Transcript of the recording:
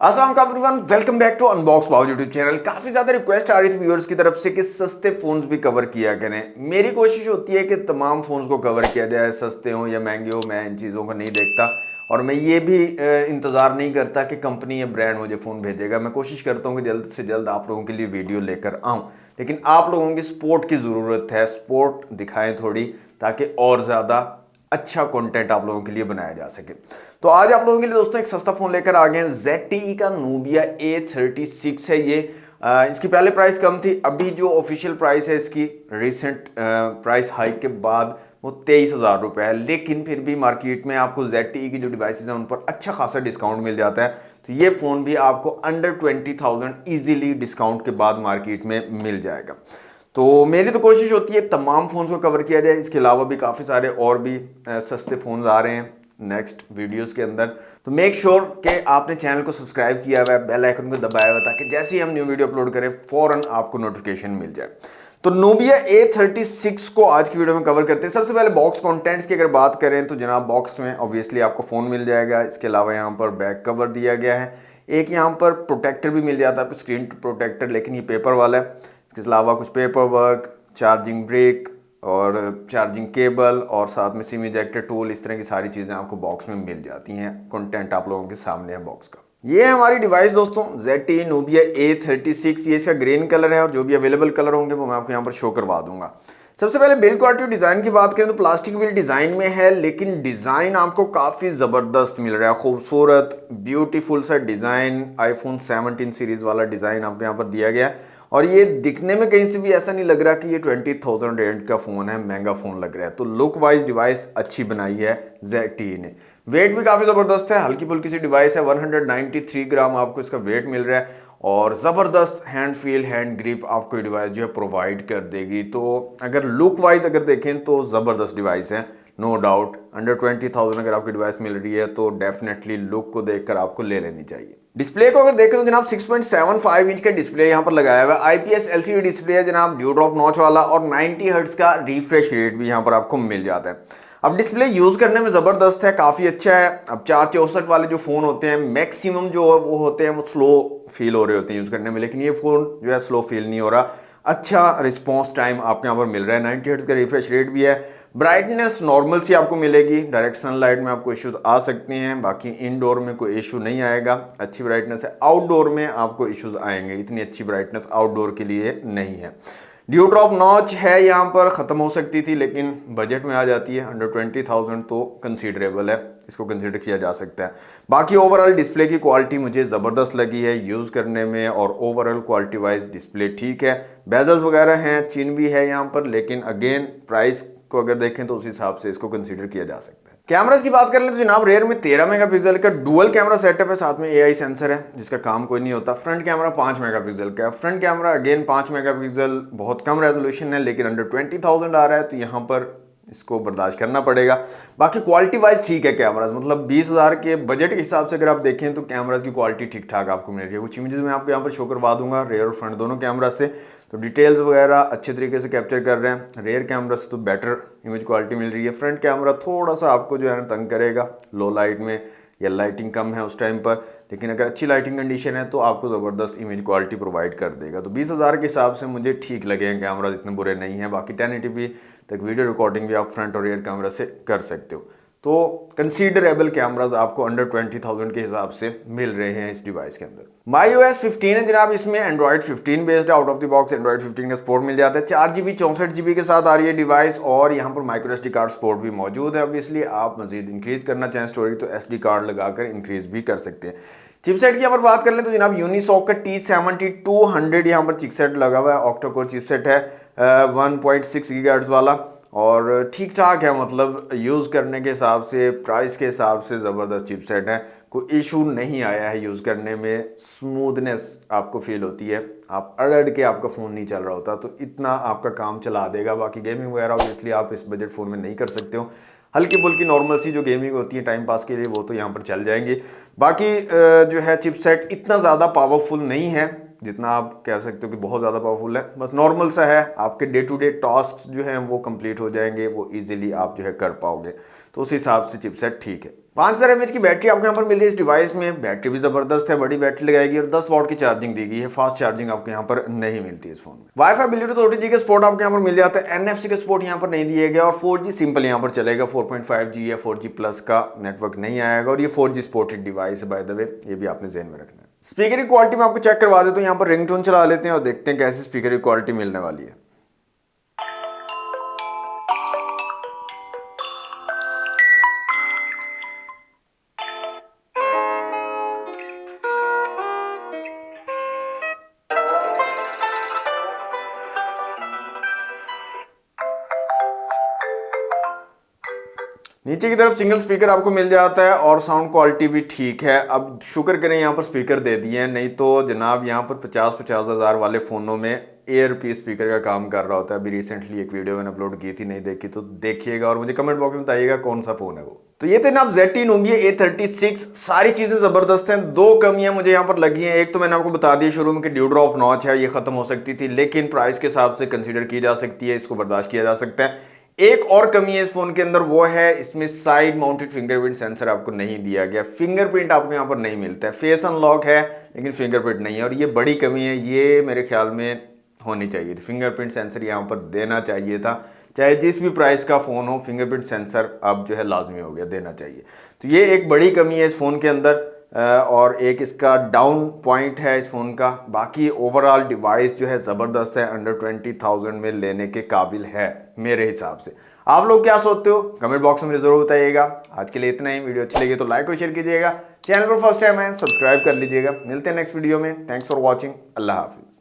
अस्सलाम वालेकुम, welcome back to unbox बाव यूट्यूब चैनल। काफी ज्यादा रिक्वेस्ट आ रही थी व्यूअर्स की तरफ से कि सस्ते फोन्स भी कवर किया करें। मेरी कोशिश होती है कि तमाम फोन्स को कवर किया जाए, सस्ते हो या महंगे हो, मैं इन चीज़ों को नहीं देखता और मैं ये भी इंतज़ार नहीं करता कि कंपनी या ब्रांड मुझे फ़ोन भेजेगा। मैं कोशिश करता हूँ कि जल्द से जल्द आप लोगों के लिए वीडियो लेकर आऊँ, लेकिन आप लोगों की सपोर्ट की ज़रूरत है। सपोर्ट दिखाएं थोड़ी, ताकि और ज़्यादा अच्छा कंटेंट आप लोगों के लिए बनाया जा सके। तो आज आप लोगों के लिए दोस्तों एक सस्ता फोन लेकर आ गए हैं। ZTE का Nubia A36 है ये। इसकी पहले प्राइस कम थी, अभी जो ऑफिशियल प्राइस है इसकी रिसेंट प्राइस हाइक के बाद वो 23,000 रुपये है। लेकिन फिर भी मार्केट में आपको ZTE की जो डिवाइसेज हैं उन पर अच्छा खासा डिस्काउंट मिल जाता है। तो ये फ़ोन भी आपको अंडर 20,000 ईजिली डिस्काउंट के बाद मार्केट में मिल जाएगा। तो मेरी तो कोशिश होती है तमाम फ़ोन्स को कवर किया जाए। इसके अलावा भी काफ़ी सारे और भी सस्ते फ़ोन्स आ रहे हैं नेक्स्ट वीडियोस के अंदर। तो मेक श्योर कि आपने चैनल को सब्सक्राइब किया हुआ है, बेल आइकन को दबाया हुआ है, ताकि जैसे ही हम न्यू वीडियो अपलोड करें फौरन आपको नोटिफिकेशन मिल जाए। तो Nubia A36 को आज की वीडियो में कवर करते हैं। सबसे पहले बॉक्स कंटेंट्स की अगर बात करें तो जनाब बॉक्स में ऑब्वियसली आपको फ़ोन मिल जाएगा। इसके अलावा यहाँ पर बैक कवर दिया गया है, एक यहाँ पर प्रोटेक्टर भी मिल जाता है आपको, स्क्रीन प्रोटेक्टर, लेकिन ये पेपर वाला है। इसके अलावा कुछ पेपर वर्क, चार्जिंग ब्रेक और चार्जिंग केबल और साथ में सिम इजेक्टर टूल, इस तरह की सारी चीज़ें आपको बॉक्स में मिल जाती हैं। कंटेंट आप लोगों के सामने है बॉक्स का। ये है हमारी डिवाइस दोस्तों, ZTE Nubia A36। ये इसका ग्रीन कलर है और जो भी अवेलेबल कलर होंगे वो मैं आपको यहाँ पर शो करवा दूंगा। सबसे पहले बिल्ड क्वालिटी डिज़ाइन की बात करें तो प्लास्टिक बिल्ड डिज़ाइन में है, लेकिन डिज़ाइन आपको काफ़ी ज़बरदस्त मिल रहा है। खूबसूरत ब्यूटीफुल सा डिज़ाइन, iPhone 17 सीरीज़ वाला डिज़ाइन आपको यहाँ पर दिया गया है। और ये दिखने में कहीं से भी ऐसा नहीं लग रहा कि ये 20,000 रेंज का फ़ोन है, महंगा फ़ोन लग रहा है। तो लुक वाइज डिवाइस अच्छी बनाई है ZTE ने। वेट भी काफ़ी ज़बरदस्त है, हल्की फुल्की सी डिवाइस है। 193 ग्राम आपको इसका वेट मिल रहा है और ज़बरदस्त हैंड फील, हैंड ग्रिप आपको ये डिवाइस जो है प्रोवाइड कर देगी। तो अगर लुक वाइज अगर देखें तो ज़बरदस्त डिवाइस है, नो डाउट। अंडर 20,000 अगर आपकी डिवाइस मिल रही है तो डेफिनेटली लुक को देखकर आपको ले लेनी चाहिए। डिस्प्ले को अगर देखें तो जनाब 6.75 इंच का डिस्प्ले यहाँ पर लगाया हुआ है। IPS LCD डिस्प्ले है जनाब, ड्यू ड्रॉप नॉच वाला, और 90 हर्ट्ज का रिफ्रेश रेट भी यहाँ पर आपको मिल जाता है। अब डिस्प्ले यूज़ करने में ज़बरदस्त है, काफ़ी अच्छा है। अब 464 वाले जो फ़ोन होते हैं मैक्सिमम जो वो होते हैं वो स्लो फील हो रहे होते हैं यूज़ करने में, लेकिन ये फ़ोन जो है स्लो फील नहीं हो रहा। अच्छा रिस्पॉन्स टाइम आपको यहाँ पर मिल रहा है। 90 हर्ट्ज का रिफ्रेश रेट भी है। ब्राइटनेस नॉर्मल सी आपको मिलेगी, डायरेक्ट सनलाइट में आपको इश्यूज आ सकते हैं, बाकी इनडोर में कोई इशू नहीं आएगा, अच्छी ब्राइटनेस है। आउटडोर में आपको इश्यूज आएंगे, इतनी अच्छी ब्राइटनेस आउटडोर के लिए नहीं है। ड्यू ड्रॉप नॉच है यहाँ पर, ख़त्म हो सकती थी लेकिन बजट में आ जाती है। अंडर 20,000 तो कंसीडरेबल है, इसको कंसीडर किया जा सकता है। बाकी ओवरऑल डिस्प्ले की क्वालिटी मुझे ज़बरदस्त लगी है यूज़ करने में, और ओवरऑल क्वालिटी वाइज डिस्प्ले ठीक है। बेजल्स वगैरह हैं, चिन भी है यहाँ पर, लेकिन अगेन प्राइस को अगर देखें तो उस हिसाब से इसको कंसीडर किया जा सकता है। कैमरास की बात कर लें तो जनाब रेयर में 13 मेगापिक्सल का डुअल कैमरा सेटअप है, साथ में AI सेंसर है जिसका काम कोई नहीं होता। फ्रंट कैमरा 5 मेगापिक्सल का है। फ्रंट कैमरा अगेन 5 मेगापिक्सल, बहुत कम रेजोल्यूशन है, लेकिन अंडर 20,000 आ रहा है तो यहाँ पर इसको बर्दाश्त करना पड़ेगा। बाकी क्वालिटी वाइज ठीक है कैमराज, मतलब 20,000 के बजट के हिसाब से अगर आप देखें तो कैमराज की क्वालिटी ठीक ठाक आपको मिल रही है। कुछ इमेजेस मैं आपको यहाँ पर शो करवा दूंगा रेयर और फ्रंट दोनों कैमरा से, तो डिटेल्स वगैरह अच्छे तरीके से कैप्चर कर रहे हैं। रेयर कैमरा से तो बेटर इमेज क्वालिटी मिल रही है। फ्रंट कैमरा थोड़ा सा आपको जो है ना तंग करेगा लो लाइट में, या लाइटिंग कम है उस टाइम पर, लेकिन अगर अच्छी लाइटिंग कंडीशन है तो आपको ज़बरदस्त इमेज क्वालिटी प्रोवाइड कर देगा। तो 20,000 के हिसाब से मुझे ठीक लगे हैं कैमरा, इतने बुरे नहीं हैं। बाकी 1080p तक वीडियो रिकॉर्डिंग भी आप फ्रंट और रियर कैमरा से कर सकते हो। तो कंसीडरेबल कैमराज आपको अंडर 20,000 के हिसाब से मिल रहे हैं इस डिवाइस के अंदर। MyOS 15 है जनाब, इसमें एंड्रॉइड 15 बेस्ड है। Out of the box Android 15 का सपोर्ट मिल जाता है। 4GB 64GB के साथ आ रही है डिवाइस, और यहाँ पर माइक्रो SD कार्ड सपोर्ट भी मौजूद है। ऑब्वियसली आप मजीद इंक्रीज करना चाहें स्टोरेज तो SD कार्ड लगाकर इंक्रीज भी कर सकते हैं। चिपसेट की यहाँ पर बात कर लें तो जनाब यूनिसॉक का T7200 यहाँ पर चिपसेट लगा हुआ है। ऑक्टा कोर चिपसेट है 1.6 GHz वाला, और ठीक ठाक है, मतलब यूज़ करने के हिसाब से, प्राइस के हिसाब से ज़बरदस्त चिपसेट है। कोई इशू नहीं आया है यूज़ करने में, स्मूथनेस आपको फील होती है। आप अड़ के आपका फ़ोन नहीं चल रहा होता, तो इतना आपका काम चला देगा। बाकी गेमिंग वगैरह ऑब्वियसली आप इस बजट फ़ोन में नहीं कर सकते हो। हल्की फुल्की नॉर्मल सी जो गेमिंग होती है टाइम पास के लिए, वो तो यहाँ पर चल जाएंगी। बाकी जो है चिपसेट इतना ज़्यादा पावरफुल नहीं है जितना आप कह सकते हो कि बहुत ज़्यादा पावरफुल है, बस नॉर्मल सा है। आपके डे टू डे टास्क जो हैं वो कंप्लीट हो जाएंगे, वो इजीली आप जो है कर पाओगे, तो उस हिसाब से चिपसेट ठीक है। 5000 mAh की बैटरी आपको यहाँ पर मिल रही है इस डिवाइस में। बैटरी भी जबरदस्त है, बड़ी बैटरी लगाएगी और 10 वाट की चार्जिंग दी गई है। फास्ट चार्जिंग आपको यहाँ पर नहीं मिलती इस फोन में। वाईफाई, ब्लूटूथ, OTG का सपोर्ट आपको यहाँ पर मिल जाता है। NFC का सपोर्ट यहाँ पर नहीं दिया गया और 4G सिंपल यहाँ पर चलेगा। 4.5G या 4G प्लस का नेटवर्क नहीं आएगा और ये 4G सपोर्टेड डिवाइस है बाय द वे, ये भी आपने ध्यान में रखना है। स्पीकर की क्वालिटी में आपको चेक करवा देता हूँ। यहाँ पर रिंगटोन चला लेते हैं और देखते हैं कैसी स्पीकर की क्वालिटी मिलने वाली है। नीचे की तरफ सिंगल स्पीकर आपको मिल जाता है और साउंड क्वालिटी भी ठीक है। अब शुक्र करें यहाँ पर स्पीकर दे दिए हैं, नहीं तो जनाब यहाँ पर 50 हज़ार वाले फ़ोनों में एयर पीस स्पीकर का काम कर रहा होता है। अभी रिसेंटली एक वीडियो मैंने अपलोड की थी, नहीं देखी तो देखिएगा और मुझे कमेंट बॉक्स में बताइएगा कौन सा फ़ोन है वो। तो ये थे ना ZTE Numia A36, सारी चीज़ें ज़बरदस्त हैं। 2 कमियां मुझे यहाँ पर लगी हैं। एक तो मैंने आपको बता दिया शुरू में कि ड्यू ड्रॉप नॉच है, ये ख़त्म हो सकती थी, लेकिन प्राइस के हिसाब से कंसीडर की जा सकती है, इसको बर्दाश्त किया जा सकता है। एक और कमी है इस फोन के अंदर, वो है इसमें साइड माउंटेड फिंगरप्रिंट सेंसर आपको नहीं दिया गया। फिंगरप्रिंट आपको यहाँ पर नहीं मिलता है। फेस अनलॉक है लेकिन फिंगरप्रिंट नहीं है और ये बड़ी कमी है, ये मेरे ख्याल में होनी चाहिए थी। फिंगरप्रिंट सेंसर यहाँ पर देना चाहिए था, चाहे जिस भी प्राइस का फ़ोन हो, फिंगरप्रिंट सेंसर अब जो है लाजमी हो गया, देना चाहिए। तो ये एक बड़ी कमी है इस फ़ोन के अंदर और एक इसका डाउन पॉइंट है इस फ़ोन का। बाकी ओवरऑल डिवाइस जो है ज़बरदस्त है, अंडर 20,000 में लेने के काबिल है मेरे हिसाब से। आप लोग क्या सोचते हो कमेंट बॉक्स में मुझे ज़रूर बताइएगा। आज के लिए इतना ही। वीडियो अच्छी लगी तो लाइक और शेयर कीजिएगा। चैनल पर फर्स्ट टाइम है सब्सक्राइब कर लीजिएगा। मिलते हैं नेक्स्ट वीडियो में। Thanks for watching. अल्लाह हाफिज़।